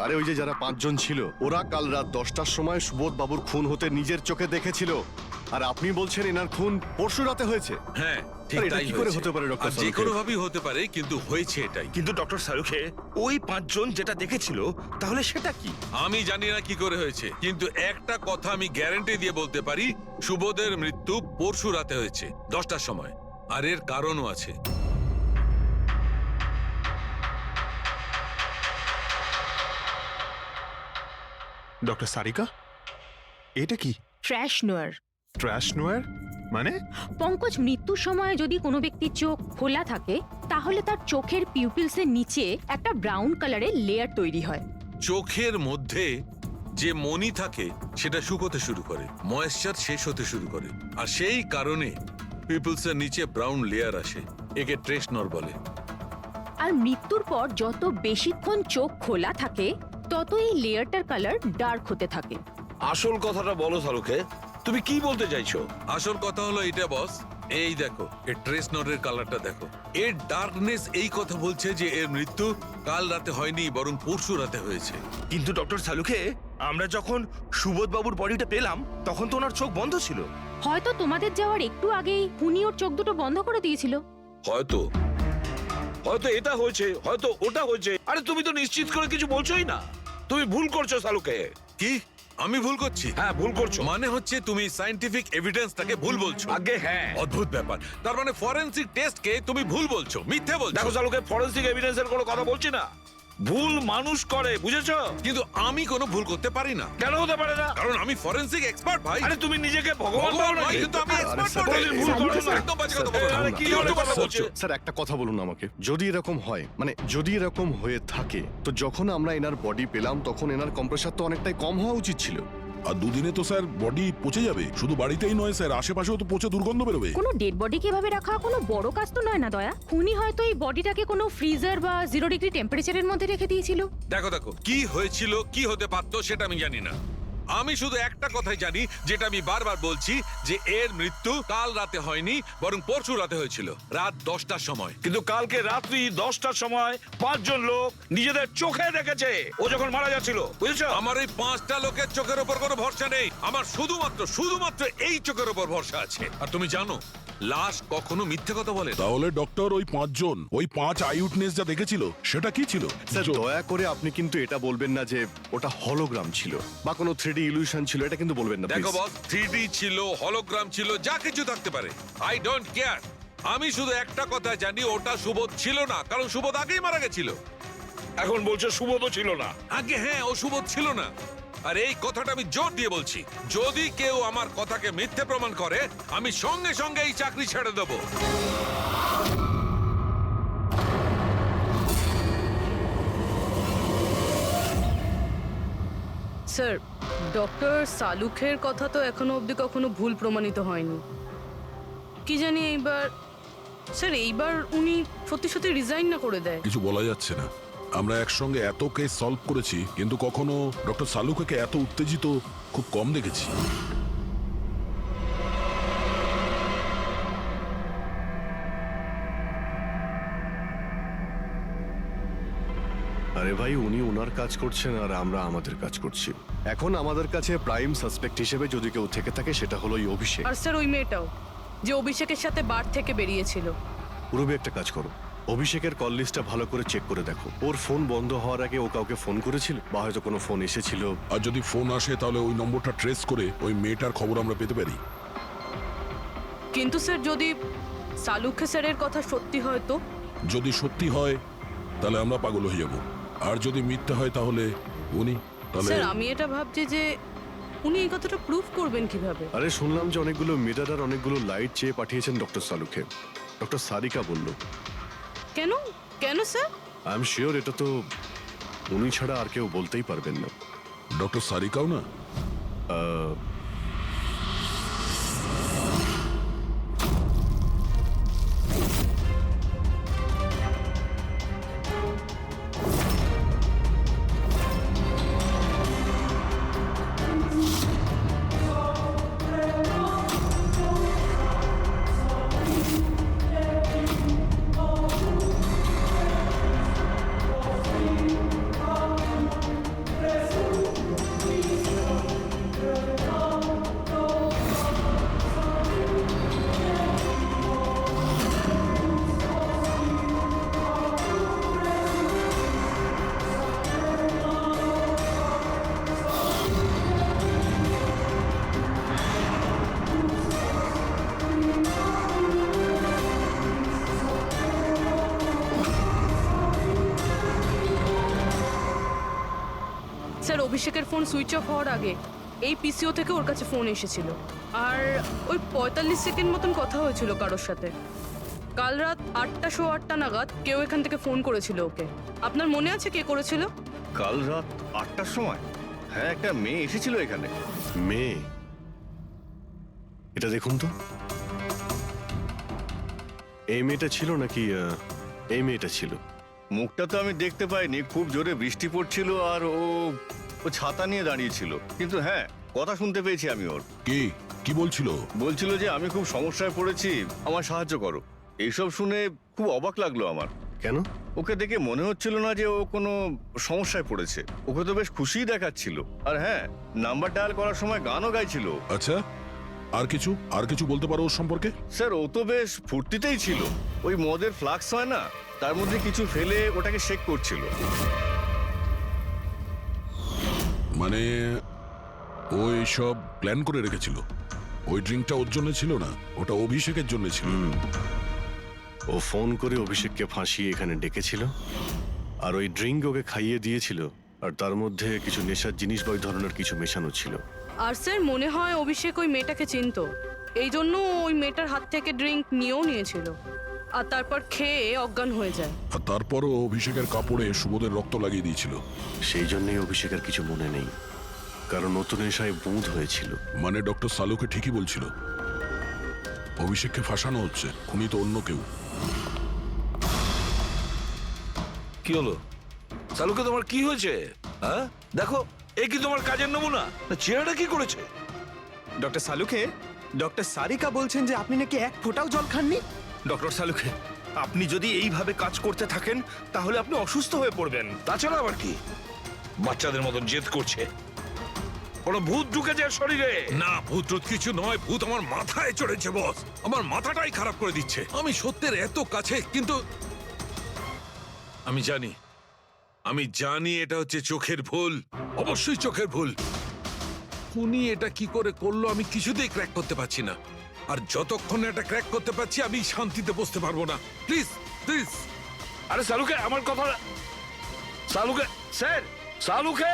আরে ওই যে যারা 5 জন ছিল ওরা কাল রাত 10টার সময় সুবোধ বাবুর খুন হতে নিজের চোখে দেখেছিল, আর আপনি বলছেন এনার খুন পরশু রাতে হয়েছে। হ্যাঁ ঠিক আরে এটা তাই কি করে হয়েছে। হতে পারে ডক্টর আর যে সালুখে? কোনো ভাবেই হতে পারে, কিন্তু হয়েছে এটাই। কিন্তু ডক্টর সালুখে ওই 5 জন যেটা দেখেছিল তাহলে সেটা কি? আমি জানি না কি করে হয়েছে, কিন্তু একটা কথা আমি গ্যারান্টি দিয়ে বলতে পারি, সুবোধের মৃত্যু পরশু রাতে হয়েছে 10টার সময়। আর এর কারণও আছে। ডক্টর সারিকা, এটা কি? ট্র্যাশ নোয়ার। ট্র্যাশ নোয়ার মানে? পঙ্কজ, মৃত্যুর সময় যদি কোনো ব্যক্তির চোখ খোলা থাকে তাহলে তার চোখের পিউপিলসের নিচে একটা ব্রাউন কালারের লেয়ার তৈরি হয়। চোখের মধ্যে যে মনি থাকে সেটা শুকোতে শুরু করে, ময়েশ্চার শেষ হতে শুরু করে, আর সেই কারণে পিপলসের নিচে ব্রাউন লেয়ার আসে। একে ট্রেশনর বলে। আর মৃত্যুর পর যত বেশিক্ষণ চোখ খোলা থাকে তত এই লেয়ারটার কালার ডার্ক হতে থাকে। আসল কথাটা বলো সালুখে, তুমি কি বলতে চাইছো? আসল কথা হলো এটা বস, এই দেখো এর ট্রেশনরের কালারটা দেখো। এর ডার্কনেস এই কথা বলছে যে এর মৃত্যু কাল রাতে হয়নি, বরং পরশু রাতে হয়েছে। কিন্তু ডক্টর সালুখে, আমরা যখন সুবোধ বাবুর বডিটা পেলাম তখন তো ওনার চোখ বন্ধ ছিল। হয়তো তোমাদের যাওয়ার একটু আগেই উনি ওর চোখ দুটো বন্ধ করে দিয়েছিল। হয়তো হয়তো এটা হয়েছে, হয়তো ওটা হয়েছে। আরে তুমি তো নিশ্চিত করে কিছু বলছোই না। তুমি ভুল করছো সালুখে। কি আমি ভুল করছি? হ্যাঁ ভুল করছো। মানে হচ্ছে তুমি সায়েন্টিফিক এভিডেন্সটাকে ভুল বলছো। আগে হ্যাঁ। অদ্ভুত ব্যাপার। তার মানে ফরেনসিক টেস্টকে তুমি ভুল বলছো, মিথ্যে বলছো। দেখো সালুখে, ফরেনসিক এভিডেন্সের কোনো কথা বলছি না। ভুল মানুষ করে, বুঝেছো? কিন্তু আমি কোনো ভুল করতে পারি না, কেন হতে পারে না? কারণ আমি ফরেনসিক এক্সপার্ট ভাই। আরে তুমি নিজেকে ভগবান ভগবান ভাবো নয়, নাকি? কিন্তু আমি expert স্যার, বটে। ভুল করো না। একদম বাজে কথা স্যার, বলছো। আরে কি কি ধরনের কথা কথা বলছো? বলছো? স্যার একটা কথা বলুন আমাকে, যদি এরকম হয়, মানে যদি এরকম হয়ে থাকে, তো যখন আমরা এনার বডি পেলাম তখন এনার কম্প্রেসার তো অনেকটাই কম হওয়া উচিত ছিল। আর দুদিনে তো স্যার বডি পচে যাবে। শুধু বাড়িতেই নয় স্যার, আশেপাশেও তো পচে দুর্গন্ধ বেরোবে। কোনো ডেড বডি কিভাবে রাখা কোনো বড় কাজ তো নয় না দয়া। খুনি হয়তো এই বডিটাকে কোনো ফ্রিজার বা 0 ডিগ্রি টেম্পারেচারের মধ্যে রেখে দিয়েছিল। দেখো দেখো, কি হয়েছিল কি হতে পারতো সেটা আমি জানি না। আমি শুধু একটা কথাই জানি, যেটা আমি বারবার বলছি, যে এর মৃত্যু কাল রাতে হয়নি, বরং পরশু রাতে হয়েছিল রাত 10টার সময়। কিন্তু কালকে রাত্রি 10টার সময় 5 জন লোক নিজেদের চোখে দেখেছে ও যখন মারা যাচ্ছিল, বুঝেছো? আমার এই 5টা লোকের চোখের উপর কোনো ভরসা নেই। আমার শুধুমাত্র এই চোখের উপর ভরসা আছে। আর তুমি জানো, লাশ কখনো মিথ্যে কথা বলে না। তাহলে ডক্টর ওই 5 জন, ওই 5 আই উইটনেস যা দেখেছিল সেটা কি ছিল? স্যার দয়া করে আপনি কিন্তু এটা বলবেন না যে ওটা হলোগ্রাম ছিল বা কোনো 3D ইলিউশন ছিল, এটা কিন্তু বলবেন না দেখো please। বস, 3D ছিল, হলোগ্রাম ছিল, যা কিছু থাকতে পারে, আই ডোন্ট কেয়ার। আমি শুধু একটা কথা জানি, ওটা সুবোধ ছিল না, কারণ সুবোধ আগেই মারা গেছিল। এখন বলছে সুবোধও ছিল না। আগে হ্যাঁ, ও সুবোধ ছিল না। আর এই কথাটা আমি জোর দিয়ে বলছি, যদি কেউ আমার কথাকে মিথ্যে প্রমাণ করে, আমি সঙ্গে সঙ্গে এই চাকরি ছেড়ে দেবো। স্যার, ডক্টর সালুখের কথা তো এখনো অবধি কখনো ভুল প্রমাণিত হয়নি। কি জানি এইবার উনি সত্যি সত্যি রিজাইন না করে দেয়। কিছু বলা যাচ্ছে না। আমরা একসঙ্গে এত কেস সলভ করেছি, কিন্তু কখনো ডক্টর সালুখেকে এত উত্তেজিত খুব কম দেখেছি। আরে ভাই, উনি ওনার কাজ করছেন আর আমরা আমাদের কাজ করছি। এখন আমাদের কাছে প্রাইম সাসপেক্ট হিসেবে যদি কেউ থেকে থাকে সেটা হলো এই অভিষেক। আর স্যার, ওই মেয়েটাও যে অভিষেকের সাথে বার থেকে বেরিয়েছিল। পুরবি একটা কাজ করো, অভিষেকের কল লিস্টটা ভালো করে চেক করে দেখো। ওর ফোন বন্ধ হওয়ার আগে ও কাউকে ফোন করেছিল বা হয়তো কোনো ফোন এসেছিল। আর যদি ফোন আসে তাহলে ওই নম্বরটা ট্রেস করে ওই মেয়েটার খবর আমরা পেতে পারি। কিন্তু স্যার, যদি সালুখে স্যারের কথা সত্যি হয় তো? যদি সত্যি হয় তাহলে আমরা পাগল হয়ে যাব, আর যদি মিথ্যা হয় তাহলে উনি তাহলে স্যার, আমি এটা ভাবছি যে উনি এই কথাটা প্রুফ করবেন কিভাবে? আরে শুনলাম যে অনেকগুলো মিটার আর অনেকগুলো লাইট চেয়ে পাঠিয়েছেন ডক্টর সালুখে। ডক্টর সারিকা বলল। কেন কেন স্যার? আই এম শিওর এটা তো উনি ছাড়া আর কেউ বলতেই পারবেন না। ডক্টর সারিকাও না? স্যার অভিষেকের ফোন সুইচ অফ হওয়ার আগে এই পিসিও থেকে ওর কাছে ফোন এসেছিল, আর ওই 45 সেকেন্ড মতন কথা হয়েছিল কারোর সাথে। কাল রাত 8:08 নাগাদ কেউ এখান থেকে ফোন করেছিল ওকে। আপনার মনে আছে কে করেছিল? কাল রাত 8টার সময়? হ্যাঁ, একটা মেয়ে এসেছিল এখানে। মেয়ে? এটা দেখুন তো, এই মেয়েটা ছিল নাকি এই মেয়েটা ছিল? মুখটা তো আমি দেখতে পাইনি, খুব জোরে বৃষ্টি পড়ছিল আর ও ছাতা নিয়ে দাঁড়িয়ে ছিল, কিন্তু হ্যাঁ কথা শুনতে পেয়েছি আমি ওর। কি বলছিল? বলছিল যে আমি খুব সমস্যায় পড়েছি, আমার সাহায্য করো। এইসব শুনে খুব অবাক লাগলো আমার। কেন? ওকে দেখে মনে হচ্ছিল না যে ও কোনো সমস্যায় পড়েছে, ওকে তো বেশ খুশিই দেখাচ্ছিল। আর হ্যাঁ, নাম্বার ডায়াল করার সময় গানও গাইছিল। আচ্ছা, আর কিছু বলতে পারো ওর সম্পর্কে? স্যার ও তো বেশ ফুর্তিতেই ছিল, ওই মদের ফ্লাক্স হয় না, তার মধ্যে কিছু ফেলে ওটাকে শেক করছিল। মানে ও সব প্ল্যান করে রেখেছিল? ওই ড্রিঙ্কটা ওর জন্য ছিল না, ওটা অভিষেকের জন্য ছিল। ও ফোন করে অভিষেককে ফাঁসিয়ে এখানে ডেকেছিল, আর ওই ড্রিঙ্ক ওকে খাইয়ে দিয়েছিল, আর তার মধ্যে কিছু নেশার জিনিস বা ওই ধরনের কিছু মেশানো ছিল। আর স্যার মনে হয় অভিষেক ওই মেয়েটাকে চিনতো, এই জন্য ওই মেয়েটার হাত থেকে ড্রিঙ্ক নিয়েও নিয়েছিল, আর তারপর খেয়ে অজ্ঞান হয়ে যায়। আর তারপরও অভিষেকের কাপড়ে সুবোধের রক্ত লাগিয়ে দিয়েছিল। সেই জন্যই অভিষেকের কিছু মনে নেই, কারণ নতুন নেশায় বুঁদ হয়েছিল। মানে ডক্টর সালুকে ঠিকই বলছিল, অভিষেককে ফাঁসানো হচ্ছে, খুনি তো অন্য কেউ। কি হলো সালুকে, তোমার কি হয়েছে? হ্যাঁ দেখো, এই কি তোমার কাজের নমুনা? না, চেহারাটা কি করেছে? ডক্টর সালুকে, ডক্টর সারিকা বলছেন যে আপনি নাকি এক ফোঁটাও জল খাননি। ডক্টর সালুকে, আপনি যদি এইভাবে কাজ করতে থাকেন তাহলে আপনি অসুস্থ হয়ে পড়বেন। তাছাড়া আবার কি বাচ্চাদের মতন জেদ করছে? কোনো ভূত ঢুকেছে এর শরীরে? না, ভূত টুত কিছু নয়, ভূত আমার মাথায় চড়েছে বস, আমার মাথাটাই খারাপ করে দিচ্ছে। আমি সত্যের এত কাছে, কিন্তু আমি জানি এটা হচ্ছে চোখের ভুল, অবশ্যই চোখের ভুল। উনি এটা কি করে করলো আমি কিছুতেই ক্র্যাক করতে পারছি না, আর যতক্ষণ এটা ক্র্যাক করতে পারছি আমি শান্তিতে বসতে পারবো না। Please please. আরে সালুকে, আমার কথা, সালুকে স্যার, সালুকে।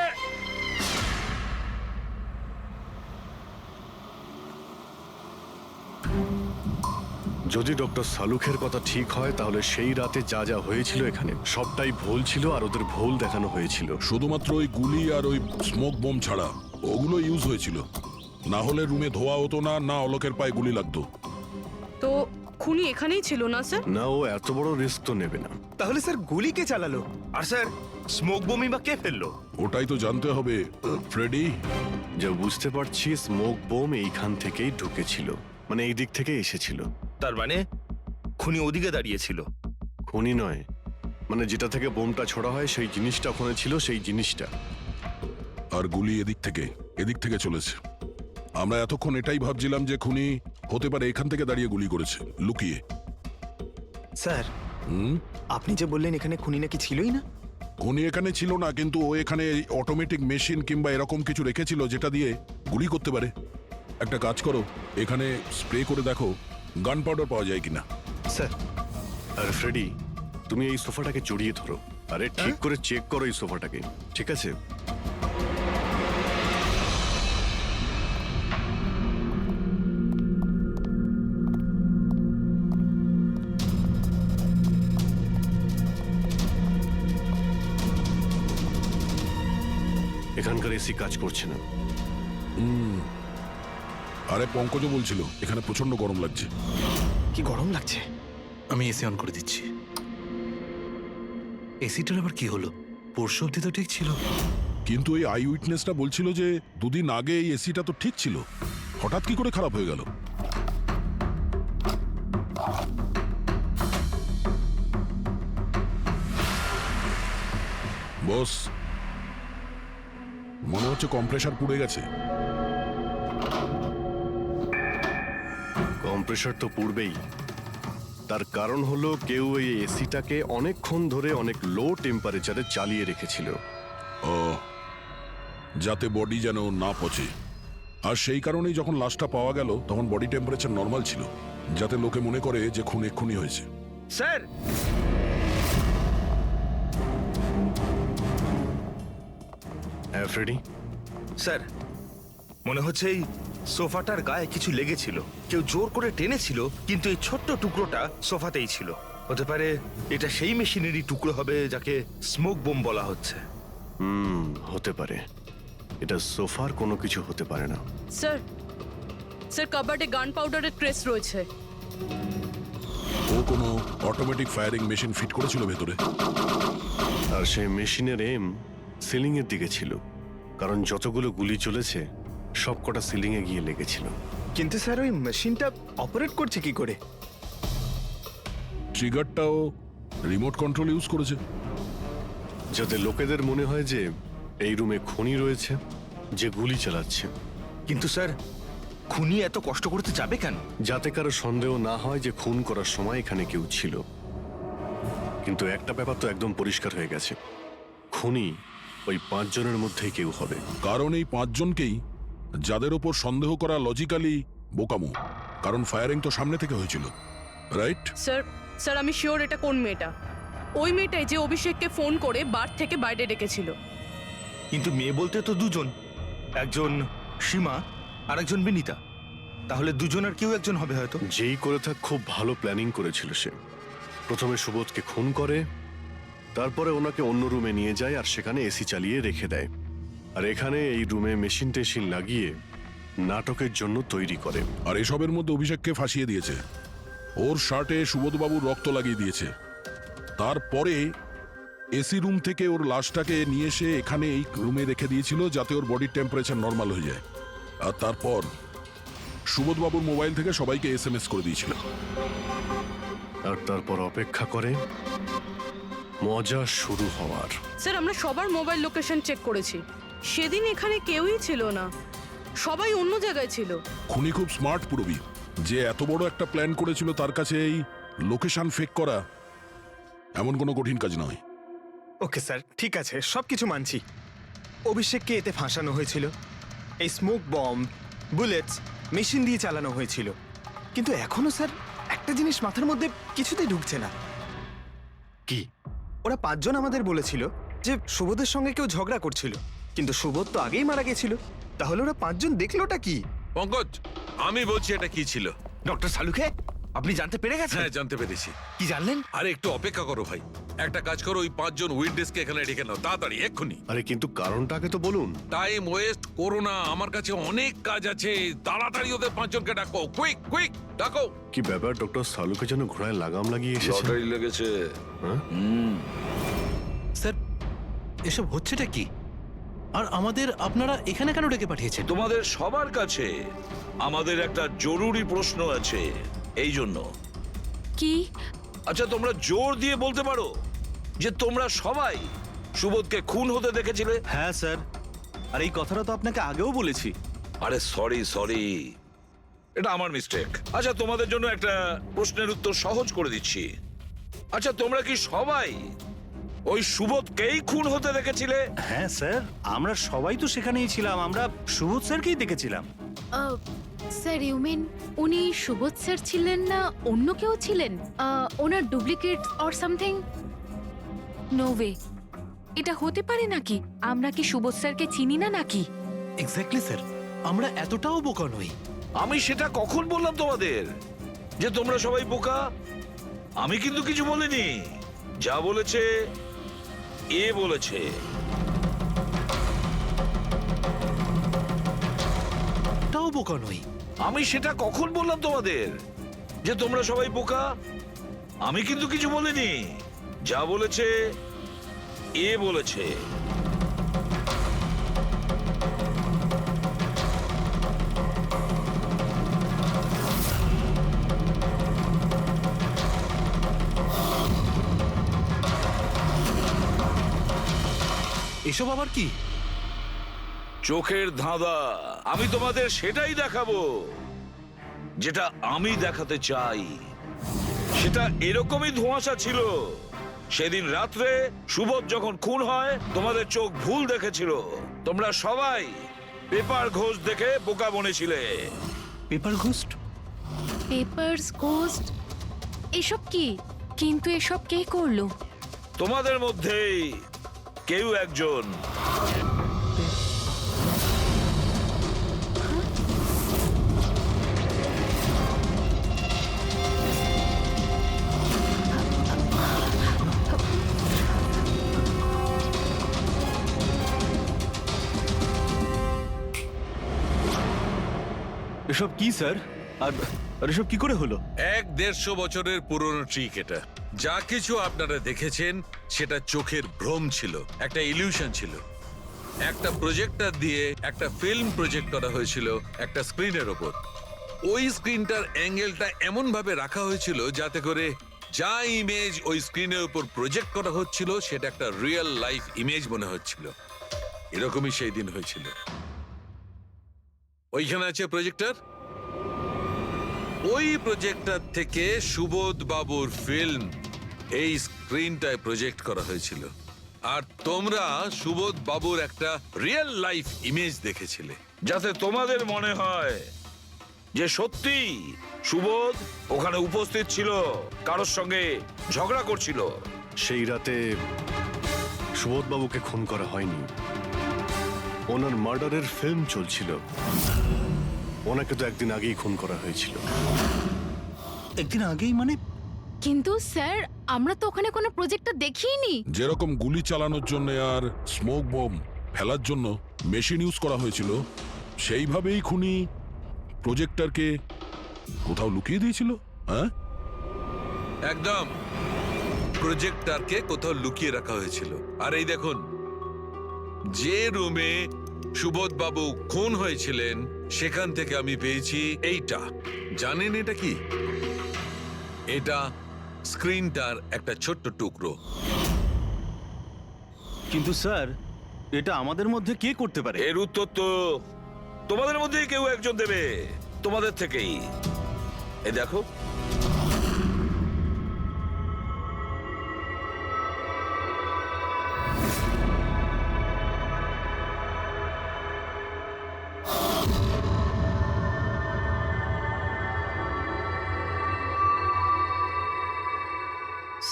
যদি ডক্টর সালুখের কথা ঠিক হয়, তাহলে সেই রাতে যা যা হয়েছিল এখানে সবটাই ভুল ছিল, আর ওদের ভুল দেখানো হয়েছিল। শুধুমাত্র ওই গুলি আর ওই স্মোক বোম ছাড়া ওগুলো ইউজ হয়েছিল, না হলে রুমে ধোয়া হতো না, না অলোকের পায়ে গুলি লাগতো। তো খুনি এখানেই ছিল না স্যার? না, ও এত বড় রিস্ক তো নেবে না। তাহলে স্যার গুলি কে চালালো? আর স্যার, স্মোক বোমই বা কে ফেললো? ওটাই তো জানতে হবে ফ্রেডি। যা বুঝতে পারছি, স্মোক বোম এইখান থেকেই ঢুকেছিল, মানে এই দিক থেকে এসেছিল। তার মানে খুনি ওদিকে দাঁড়িয়েছিল? খুনি নয়, মানে যেটা থেকে বোমটা ছোড়া হয় সেই জিনিসটা ওখানে ছিল, সেই জিনিসটা। আর গুলি এদিক থেকে চলেছে। আমরা এতক্ষণ এটাই ভাবছিলাম যে খুনি হতে পারে এখান থেকে দাঁড়িয়ে গুলি করেছে লুকিয়ে। স্যার, আপনি যে বললেন এখানে খুনি নাকি ছিলই না। খুনি এখানে ছিল না, কিন্তু ও এখানে অটোমেটিক মেশিন কিংবা এরকম কিছু রেখেছিল যেটা দিয়ে গুলি করতে পারে। একটা কাজ করো, এখানে স্প্রে করে দেখো গান পাউডার পাওয়া যায় কিনা। স্যার, আর ফ্রেডি, তুমি এই সোফাটাকে জড়িয়ে ধরো, আরে ঠিক করে চেক করো এই সোফাটাকে, ঠিক আছে? এখানকার এসি কাজ করছে না। আরে পঙ্কজও বলছিল এখানে প্রচন্ড গরম লাগছে। কি গরম লাগছে? আমি এসি অন করে দিচ্ছি। এসিটার আবার কি হলো? পরশু অব্দি তো ঠিক ছিল। কিন্তু এই আই উইটনেসটা বলছিল যে দুদিন আগে এই এসিটা তো ঠিক ছিল, হঠাৎ কি করে খারাপ হয়ে গেল? বস, মনে হচ্ছে কম্প্রেসার পুড়ে গেছে। কম্প্রেসার তো পূর্বেই, তার কারণ হলো কেউ এই এসিটাকে অনেকক্ষণ ধরে অনেক লো টেম্পারেচারে চালিয়ে রেখেছিল। ও, যাতে বডি যেন না পচে। আর সেই কারণেই যখন লাশটা পাওয়া গেল তখন বডি টেম্পারেচার নর্মাল ছিল, যাতে লোকে মনে করে যে খুন এক্ষুনি হয়েছে। স্যার, হ্যাঁ ফ্রেডি, স্যার মনে হচ্ছে এই সোফাটার গায়ে কিছু লেগেছিল, কেউ জোর করে টেনেছিল, কিন্তু এই ছোট্ট টুকরোটা সোফাতেই ছিল। হতে পারে এটা সেই মেশিনেরই টুকরো হবে যাকে স্মোক বোম বলা হচ্ছে। হতে পারে। এটা সোফার কোনো কিছু হতে পারে না। স্যার স্যার কাবার্ডে গান পাউডারের ট্রেস রয়েছে। ও কোনো অটোমেটিক ফায়ারিং মেশিন ফিট করেছিল ভেতরে। আর সেই মেশিনের এম সিলিং এর দিকে ছিল, কারণ যতগুলো গুলি চলেছে সবকটা সিলিং এ গিয়ে লেগেছিল। কিন্তু স্যার ওই মেশিনটা অপারেট করছে কি করে? ট্রিগারটাও রিমোট কন্ট্রোল ইউজ করেছে, যাতে লোকেদের মনে হয় যে এই রুমে খুনি রয়েছে যে গুলি চালাচ্ছে। কিন্তু স্যার খুনি এত কষ্ট করতে যাবে কেন? যাতে কারো সন্দেহ না হয় যে খুন করার সময় এখানে কেউ ছিল। কিন্তু একটা ব্যাপার তো একদম পরিষ্কার হয়ে গেছে, খুনি ওই 5 জনের মধ্যেই কেউ হবে। কারণ এই 5 জনকেই যাদের ওপর সন্দেহ করা লজিক্যালি বোকামো, কারণ ফায়ারিং তো সামনে থেকে হয়েছিল, রাইট? স্যার স্যার আমি শিওর এটা কোন মেয়েটা, ওই মেয়েটাই যে অভিষেককে ফোন করে বার থেকে বাইরে ডেকেছিল। কিন্তু মেয়ে বলতে তো দুজন, একজন সীমা আর একজন বিনীতা। তাহলে দুজনের কেউ একজন হবে হয়তো। যেই করে থাক খুব ভালো প্ল্যানিং করেছিল সে। প্রথমে সুবোধকে খুন করে, তারপরে ওনাকে অন্য রুমে নিয়ে যায় আর সেখানে এসি চালিয়ে রেখে দেয়। আর এখানে এই রুমে মেশিন টেশিন লাগিয়ে নাটকের জন্য তৈরি করে। আর এসবের মধ্যে অভিষেককে ফাঁসিয়ে দিয়েছে, ওর শার্টে সুবোধবাবুর রক্ত লাগিয়ে দিয়েছে। তারপরে এসি রুম থেকে ওর লাশটাকে নিয়ে এসে এখানে এই রুমে রেখে দিয়েছিল যাতে ওর বডির টেম্পারেচার নর্মাল হয়ে যায়। আর তারপর সুবোধবাবুর মোবাইল থেকে সবাইকে SMS করে দিয়েছিল। আর তারপর অপেক্ষা করে মজা শুরু হওয়ার। স্যার আমরা সবার মোবাইল লোকেশন চেক করেছি, সেদিন এখানে কেউই ছিল না, সবাই অন্য জায়গায় ছিল। খুনি খুব স্মার্ট পুরবি, যে এত বড় একটা প্ল্যান করেছিল তার কাছে এই লোকেশন ফেক করা এমন কোনো কঠিন কাজ নয়। ওকে স্যার, ঠিক আছে, সবকিছু মানছি। অভিষেককে এতে ফাঁসানো হয়েছিল, এই স্মোক বম্ব, বুলেটস মেশিন দিয়ে চালানো হয়েছিল। কিন্তু এখনো স্যার একটা জিনিস মাথার মধ্যে কিছুতেই ঢুকছে না। কি? ওরা 5 জন আমাদের বলেছিল যে সুবোধের সঙ্গে কেউ ঝগড়া করছিল, কিন্তু সুবোধ তো আগেই মারা গেছিল। তাহলে ওরা 5 জন দেখলোটা কি? পঙ্কজ, আমি বলছি এটা কি ছিল। ডক্টর সালুখে, আপনি জানতে পেরে গেছেন? হ্যাঁ, জানতে পেরেছি। কি জানলেন? আরে একটু অপেক্ষা করো ভাই, একটা কাজ করো, ওই 5 জন উইটনেসকে এখানে ডেকে নাও তাড়াতাড়ি, এক্ষুনি। আরে কিন্তু কারণটাকে তো বলুন। টাইম ওয়েস্ট করো না, আমার কাছে অনেক কাজ আছে। তাড়াতাড়ি ওদের 5 জনকে ডাকো, কুইক কুইক ডাকো। কি ব্যাপার, ডক্টর সালুকে যেন ঘোড়ায় লাগাম লাগিয়ে এসেছে। লটারি লেগেছে। স্যার, এসব হচ্ছেটা কি? আর আমাদের আপনারা এখানে কেন ডেকে পাঠিয়েছেন? তোমাদের সবার কাছে আমাদের একটা জরুরি প্রশ্ন আছে, এই জন্য। কি? আচ্ছা, তোমরা জোর দিয়ে বলতে পারো যে তোমরা সবাই সুবোধকে খুন হতে দেখেছিলে? হ্যাঁ স্যার, আর এই কথাটা তো আপনাকে আগেও বলেছি। আরে সরি, এটা আমার মিস্টেক। আচ্ছা, তোমাদের জন্য একটা প্রশ্নের উত্তর সহজ করে দিচ্ছি। আচ্ছা, তোমরা কি সবাই ওই সুবোধকেই খুন হতে দেখেছিলে? হ্যাঁ স্যার, আমরা সবাই তো সেখানেই ছিলাম, আমরা সুবোধ স্যারকেই দেখেছিলাম। স্যার ইউ মিন উনি সুবোধ স্যার ছিলেন না অন্য কেউ ছিলেন? ওনার duplicate or something? No way, এটা হতে পারে নাকি? আমরা কি সুবোধ স্যারকে চিনি না নাকি? এক্স্যাক্টলি স্যার, আমরা এতটাও বোকা নই। আমি সেটা কখন বললাম তোমাদের যে তোমরা সবাই বোকা? আমি কিন্তু কিছু বলিনি, যা বলেছে এ বলেছে। এটাও বোকা নই। আমি সেটা কখন বললাম তোমাদের যে তোমরা সবাই বোকা? আমি কিন্তু কিছু বলিনি, যা বলেছে এ বলেছে। এসব আবার কি? চোখের ধাঁধা। আমি তোমাদের সেটাই দেখাবো যেটা আমি দেখাতে চাই। সেটা এরকমই ধোঁয়াশা ছিল। সেদিন রাত্রে সুবোধ যখন খুন হয়, তোমাদের চোখ ভুল দেখেছিল। তোমরা সবাই পেপার ঘোষ দেখে বোকা বনেছিলে। Pepper ghost? Pepper's ghost? এসব কি? কিন্তু এসব কে করলো? তোমাদের মধ্যেই কেউ একজন। এসব কি স্যার? আর এসব কি করে হলো? 150 বছরের পুরনো ট্রিক এটা। যা কিছু আপনারা দেখেছেন সেটা চোখের ভ্রম ছিল, একটা ইলিউশন ছিল। একটা প্রজেক্টর দিয়ে একটা ফিল্ম প্রজেক্ট করা হয়েছিল একটা স্ক্রিনের ওপর। ওই স্ক্রিনটার অ্যাঙ্গেলটা এমন ভাবে রাখা হয়েছিল যাতে করে যা ইমেজ ওই স্ক্রিনের উপর প্রজেক্ট করা হচ্ছিল সেটা একটা রিয়েল লাইফ ইমেজ মনে হচ্ছিল। এরকমই সেই দিন হয়েছিল। ওইখানে আছে প্রজেক্টর। ওই প্রজেক্টর থেকে সুবোধ বাবুর ফিল্ম এই স্ক্রিনটায় প্রজেক্ট করা হয়েছিল, আর তোমরা সুবোধ বাবুর একটা রিয়েল লাইফ ইমেজ দেখেছিলে। যাতে তোমাদের মনে হয় যে সত্যি সুবোধ ওখানে উপস্থিত ছিল, কারোর সঙ্গে ঝগড়া করছিল। সেই রাতে সুবোধবাবুকে খুন করা হয়নি, ওনার মার্ডারের ফিল্ম চলছিল। ওনাকে তো একদিন আগেই খুন করা হয়েছিল। একদিন আগেই মানে? কিন্তু স্যার আমরা তো ওখানে কোনো প্রজেক্টর দেখিনি। যেরকম গুলি চালানোর জন্য আর স্মোক বম ফেলার জন্য মেশিন ইউজ করা হয়েছিল, সেইভাবেই খুনি প্রজেক্টরকে কোথাও লুকিয়ে দিয়েছিল। হ্যাঁ, একদম প্রজেক্টরকে কোথাও লুকিয়ে রাখা হয়েছিল। আর এই দেখুন, যে রুমে সুবোধ বাবু খুন হয়েছিলেন সেখান থেকে আমি পেয়েছি এইটা। জানেন এটা কি? এটা স্ক্রিনটার একটা ছোট্ট টুকরো। কিন্তু স্যার, এটা আমাদের মধ্যে কে করতে পারে? এর উত্তর তো তোমাদের মধ্যেই কেউ একজন দেবে, তোমাদের থেকেই। এই দেখো,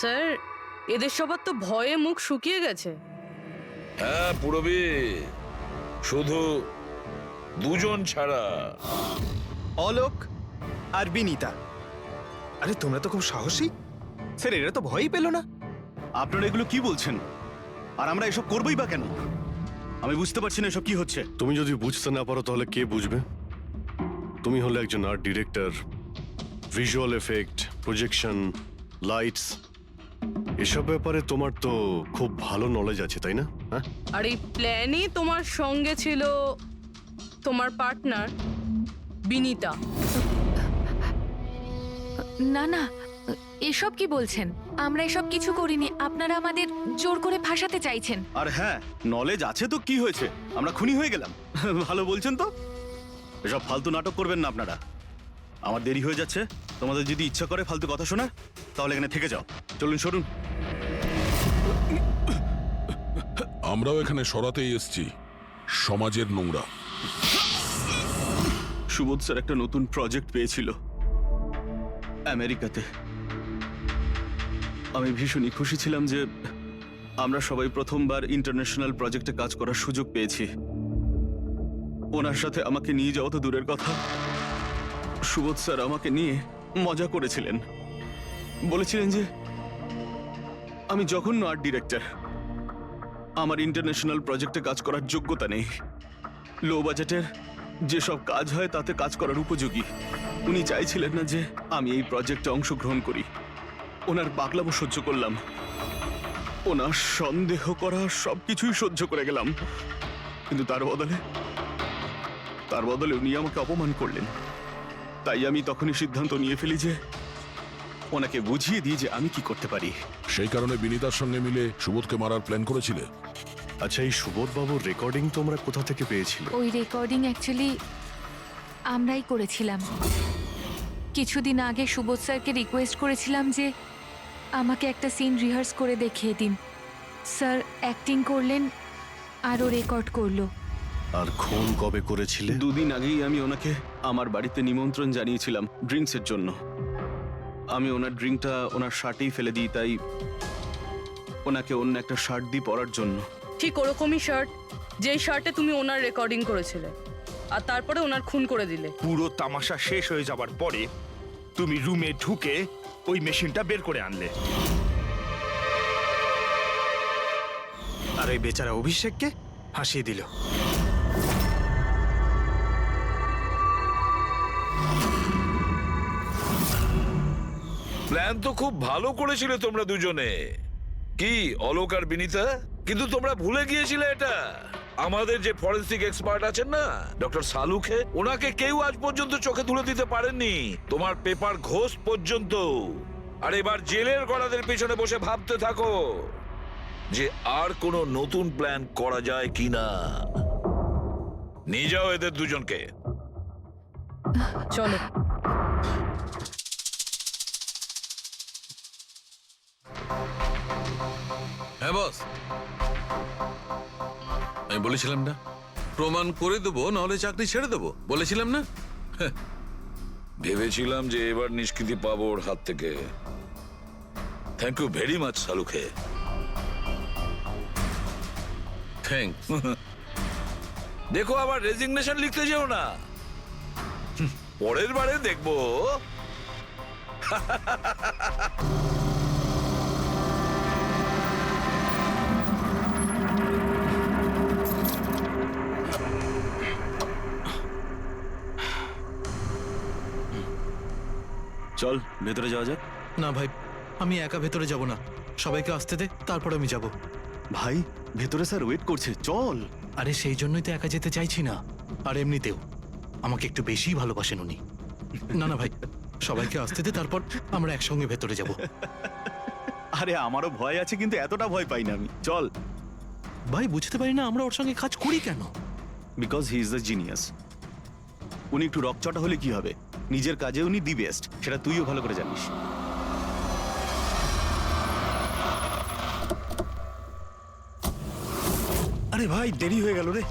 স্যার এদের সবার তো ভয়ে মুখ শুকিয়ে গেছে। হ্যাঁ পুরবী, শুধু দুজন ছাড়া। অলোক আর বিনীতা। আরে তোমরা তো খুব সাহসী। স্যার এরা তো ভয়ই পেল না। আপনারা এগুলো কি বলছেন? আর আমরা এসব করবোই বা কেন? আমি বুঝতে পারছি না এসব কি হচ্ছে। তুমি যদি বুঝতে না পারো তাহলে কে বুঝবে? তুমি হলে একজন art director, visual effect, projection, lights, এসব ব্যাপারে তোমার তো খুব ভালো নলেজ আছে, তাই না? হ্যাঁ, আর এই প্ল্যানই তোমার সঙ্গে ছিল তোমার পার্টনার বিনীতা। না না, এসব কি বলছেন? আমরা এসব কিছু করিনি। আপনারা আমাদের জোর করে ফাঁসাতে চাইছেন। আর হ্যাঁ, নলেজ আছে তো কি হয়েছে? আমরা খুনি হয়ে গেলাম। ভালো বলছেন তো। এসব ফালতু নাটক করবেন না আপনারা। আমার দেরি হয়ে যাচ্ছে। তোমাদের যদি ইচ্ছা করে ফালতু কথা শোনার, তাহলে এখানে থেকে যাও। চলুন, সরুন। আমরাও এখানে সরাতেই এসছি সমাজের নোংরা। সুবোধ স্যার একটা নতুন প্রজেক্ট পেয়েছিল আমেরিকাতে। আমি ভীষণই খুশি ছিলাম যে আমরা সবাই প্রথমবার ইন্টারন্যাশনাল প্রজেক্টে কাজ করার সুযোগ পেয়েছি। ওনার সাথে আমাকে নিয়ে যাওয়া তো দূরের কথা, সুবোধ স্যার আমাকে নিয়ে মজা করেছিলেন। বলেছিলেন যে আমি জঘন্য আর্ট ডিরেক্টর, আমার ইন্টারন্যাশনাল প্রজেক্টে কাজ করার যোগ্যতা নেই, লো বাজেটের যেসব কাজ হয় তাতে কাজ করার উপযোগী। উনি চাইছিলেন না যে আমি এই প্রজেক্টে অংশগ্রহণ করি। ওনার পাগলামো সহ্য করলাম, ওনার সন্দেহ করা সবকিছুই সহ্য করে গেলাম। কিন্তু তার বদলে উনি আমাকে অপমান করলেন। তাই আমি তখনই সিদ্ধান্ত নিয়ে ফেলি যে ওনাকে বুঝিয়ে দিই যে আমি কি করতে পারি। সেই কারণে বিনীতার সঙ্গে মিলে সুবোধকে মারার প্ল্যান করেছিলে। আচ্ছা, এই সুবোধবাবুর রেকর্ডিং তোমরা কোথা থেকে পেয়েছিলে? ওই রেকর্ডিং অ্যাকচুয়ালি আমরাই করেছিলাম। কিছুদিন আগে সুবোধ স্যারকে রিকোয়েস্ট করেছিলাম যে আমাকে একটা সিন রিহার্স করে দেখিয়ে দিন। স্যার অ্যাক্টিং করলেন আরও রেকর্ড করলো। আর খুন কবে করেছিলে? 2 দিন আগেই আমি ওনাকে আমার বাড়িতে নিমন্ত্রণ জানিয়েছিলাম ড্রিঙ্কসের জন্য। আমি ওনার ড্রিঙ্কটা ওনার শার্টেই ফেলে দিই, তাই ওনাকে অন্য একটা শার্ট দিয়ে পরার জন্য। ঠিক ওরকমই শার্ট যেই শার্টে তুমি ওনার রেকর্ডিং করেছিলে, আর তারপরে ওনার খুন করে দিলে। পুরো তামাশা শেষ হয়ে যাবার পরে তুমি রুমে ঢুকে ওই মেশিনটা বের করে আনলে। আর ওই বেচারা অভিষেককে ফাঁসিয়ে দিল। প্ল্যান তো খুব ভালো করেছিলে তোমরা দুজনে, কি অলোক আর বিনীতা, কিন্তু তোমরা ভুলে গিয়েছিলে এটা। আমাদের যে ফরেন্সিক এক্সপার্ট আছেন না, ডক্টর সালুখে, ওনাকে কেউ আজ পর্যন্ত চোখে তুলে দিতে পারেননি, তোমার পেপার ঘোষ পর্যন্ত। আর এবার জেলের গড়াদের পেছনে বসে ভাবতে থাকো যে আর কোনো নতুন প্ল্যান করা যায় কিনা। নিয়ে যাও এদের দুজনকে। চলো। হ্যাঁ বস, আমি বলেছিলাম না প্রমাণ করে দেবো, নাহলে চাকরি ছেড়ে দেবো, বলেছিলাম না? ভেবেছিলাম যে এবার নিষ্কৃতি পাবো ওর হাত থেকে। থ্যাংক ইউ ভেরি মাচ সালুখে। থ্যাংক। দেখো আবার রেজিগনেশন লিখতে যেও না, পরের বারে দেখবো। চল ভেতরে যাওয়া যাক। না ভাই, আমি একা ভেতরে যাব না, সবাইকে আসতে দে, তারপর আমি যাব। ভাই ভেতরে স্যার ওয়েট করছে, চল। আরে সেই জন্যই তো একা যেতে চাইছি না। আর এমনিতেও আমাকে একটু বেশিই ভালোবাসেন উনি। না না ভাই, সবাইকে আসতে দে, তারপর আমরা একসঙ্গে ভেতরে যাব। আরে আমারও ভয় আছে, কিন্তু এতটা ভয় পাই না আমি। চল। ভাই বুঝতে পারি না আমরা ওর সঙ্গে কাজ করি কেন। Because he is the genius. উনি একটু রকচটা হলে কি হবে, নিজের কাজে উনি দি বেস্ট, সেটা তুইও ভালো করে জানিস। আরে ভাই দেরি হয়ে গেল রে।